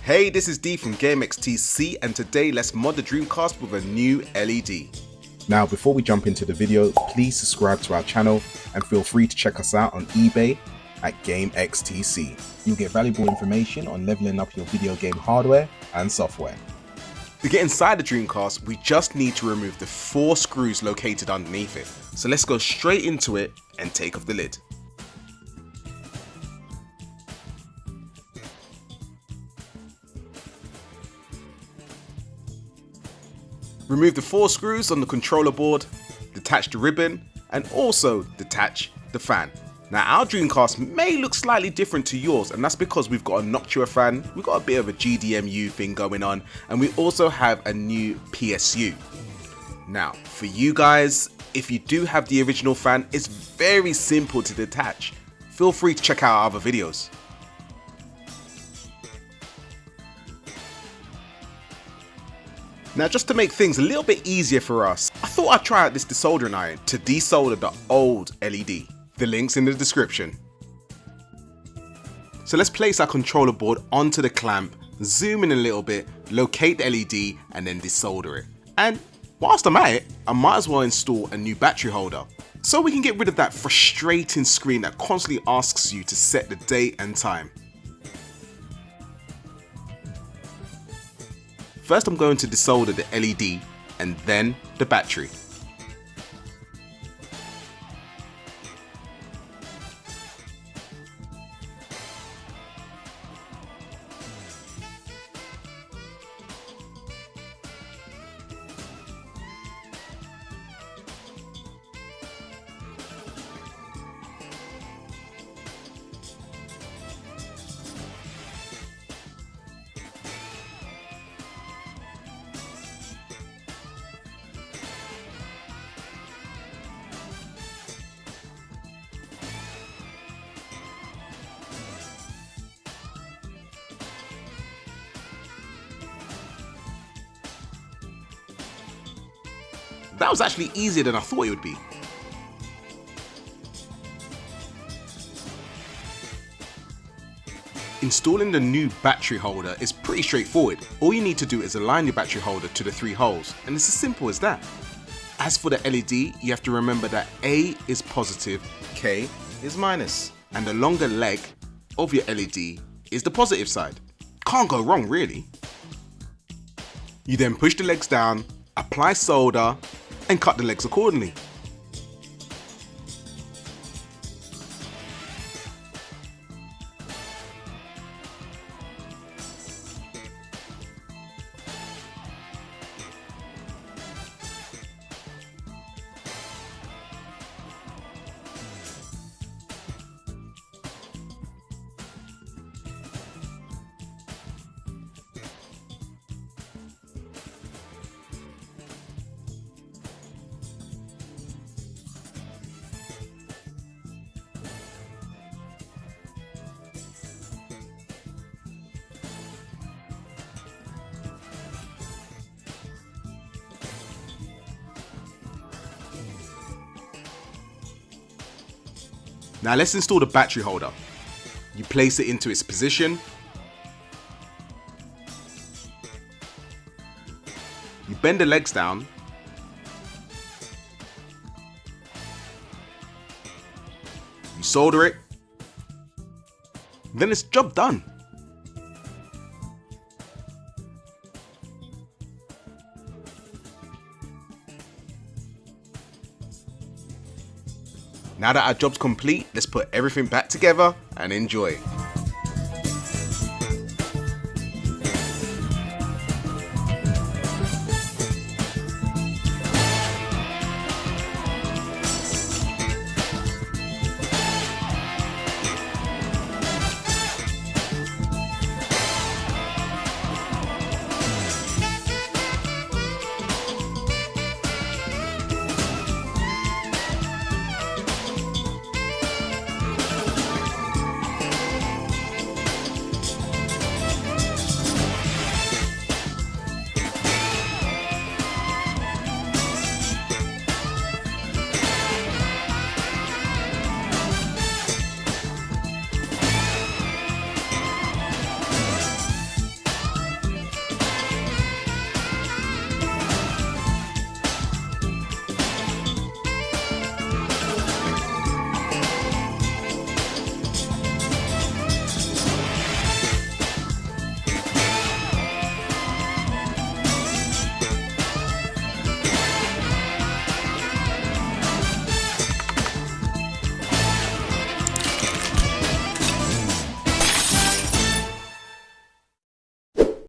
Hey, this is D from Gamextc, and today let's mod the Dreamcast with a new LED. Now, before we jump into the video, please subscribe to our channel and feel free to check us out on eBay at Gamextc. You'll get valuable information on leveling up your video game hardware and software. To get inside the Dreamcast, we just need to remove the 4 screws located underneath it. So let's go straight into it and take off the lid. Remove the 4 screws on the controller board, detach the ribbon, and also detach the fan. Now our Dreamcast may look slightly different to yours, and that's because we've got a Noctua fan, we've got a bit of a GDMU thing going on, and we also have a new PSU. Now for you guys, if you do have the original fan, it's very simple to detach. Feel free to check out our other videos. Now just to make things a little bit easier for us, I thought I'd try out this desoldering iron to desolder the old LED. The link's in the description. So let's place our controller board onto the clamp, zoom in a little bit, locate the LED and then desolder it. And whilst I'm at it, I might as well install a new battery holder so we can get rid of that frustrating screen that constantly asks you to set the date and time. First I'm going to desolder the LED and then the battery. That was actually easier than I thought it would be. Installing the new battery holder is pretty straightforward. All you need to do is align your battery holder to the 3 holes, and it's as simple as that. As for the LED, you have to remember that A is positive, K is minus, and the longer leg of your LED is the positive side. Can't go wrong really. You then push the legs down, apply solder, and cut the legs accordingly. Now let's install the battery holder. You place it into its position. You bend the legs down. You solder it. Then it's job done. Now that our job's complete, let's put everything back together and enjoy.